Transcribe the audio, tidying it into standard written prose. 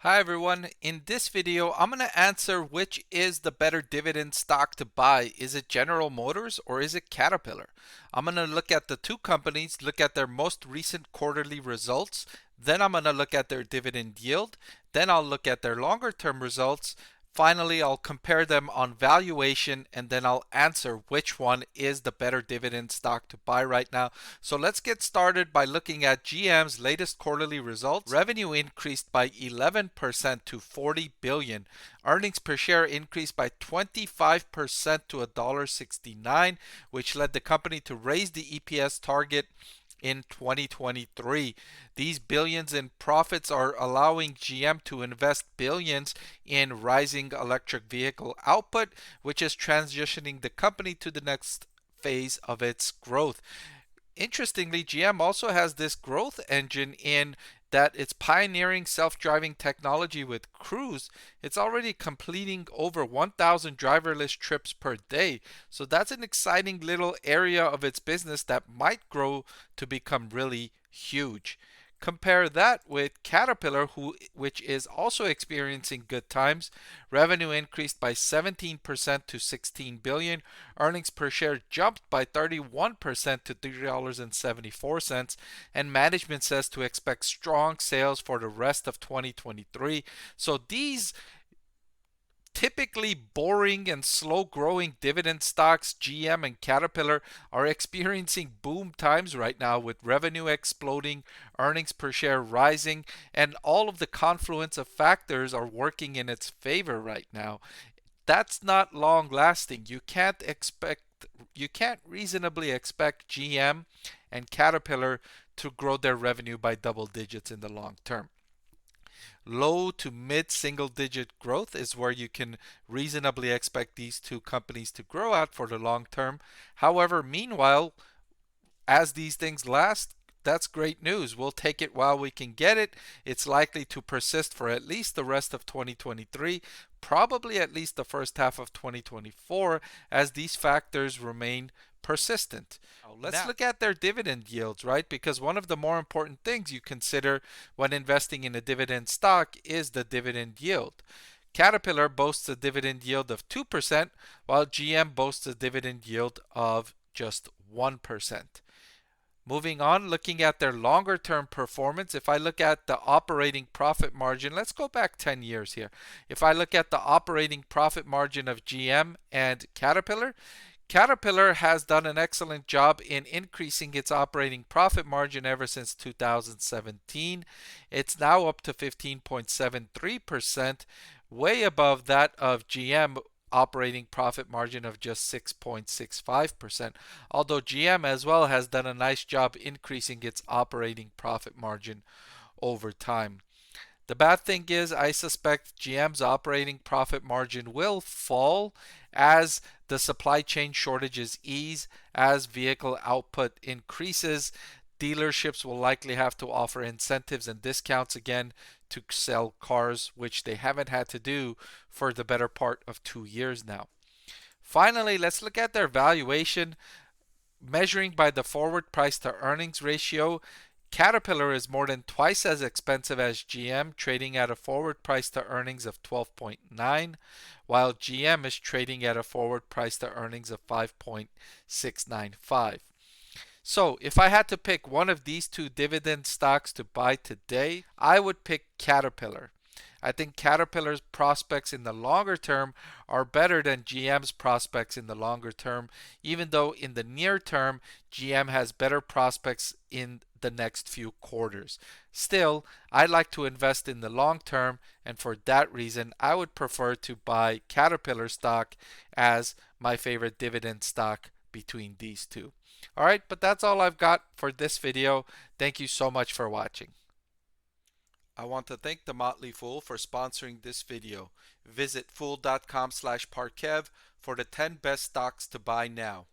Hi everyone, in this video I'm going to answer which is the better dividend stock to buy. Is it General Motors or is it Caterpillar? I'm going to look at the two companies, look at their most recent quarterly results, then I'm going to look at their dividend yield, then I'll look at their longer term results. Finally, I'll compare them on valuation and then I'll answer which one is the better dividend stock to buy right now. So let's get started by looking at GM's latest quarterly results. Revenue increased by 11% to 40 billion. Earnings per share increased by 25% to $1.69, which led the company to raise the EPS target in 2023. These billions in profits are allowing GM to invest billions in rising electric vehicle output, which is transitioning the company to the next phase of its growth. Interestingly, GM also has this growth engine in that it's pioneering self-driving technology with Cruise. It's already completing over 1,000 driverless trips per day. So that's an exciting little area of its business that might grow to become really huge. Compare that with Caterpillar, which is also experiencing good times. Revenue increased by 17% to 16 billion. Earnings per share jumped by 31% to $3.74, and management says to expect strong sales for the rest of 2023. So these typically boring and slow growing dividend stocks, GM and Caterpillar, are experiencing boom times right now with revenue exploding, earnings per share rising, and all of the confluence of factors are working in its favor right now. That's not long lasting. You can't reasonably expect GM and Caterpillar to grow their revenue by double digits in the long term. Low to mid single digit growth is where you can reasonably expect these two companies to grow at for the long term. However, meanwhile, as these things last, that's great news. We'll take it while we can get it. It's likely to persist for at least the rest of 2023, probably at least the first half of 2024, as these factors remain persistent. Let's look at their dividend yields, right? Because one of the more important things you consider when investing in a dividend stock is the dividend yield. Caterpillar boasts a dividend yield of 2%, while GM boasts a dividend yield of just 1%. Moving on, looking at their longer term performance, if I look at the operating profit margin, let's go back 10 years here. If I look at the operating profit margin of GM and Caterpillar, Caterpillar has done an excellent job in increasing its operating profit margin ever since 2017. It's now up to 15.73%, way above that of GM operating profit margin of just 6.65%. Although GM as well has done a nice job increasing its operating profit margin over time. The bad thing is, I suspect GM's operating profit margin will fall as the supply chain shortages ease, as vehicle output increases. Dealerships will likely have to offer incentives and discounts again to sell cars, which they haven't had to do for the better part of 2 years now. Finally, let's look at their valuation. Measuring by the forward price to earnings ratio, Caterpillar is more than twice as expensive as GM, trading at a forward price to earnings of 12.9, while GM is trading at a forward price to earnings of 5.695. So, if I had to pick one of these two dividend stocks to buy today, I would pick Caterpillar. I think Caterpillar's prospects in the longer term are better than GM's prospects in the longer term, even though in the near term, GM has better prospects in the next few quarters. Still, I like to invest in the long term, and for that reason, I would prefer to buy Caterpillar stock as my favorite dividend stock between these two. All right, but that's all I've got for this video. Thank you so much for watching. I want to thank the Motley Fool for sponsoring this video. Visit fool.com/Parkev for the 10 best stocks to buy now.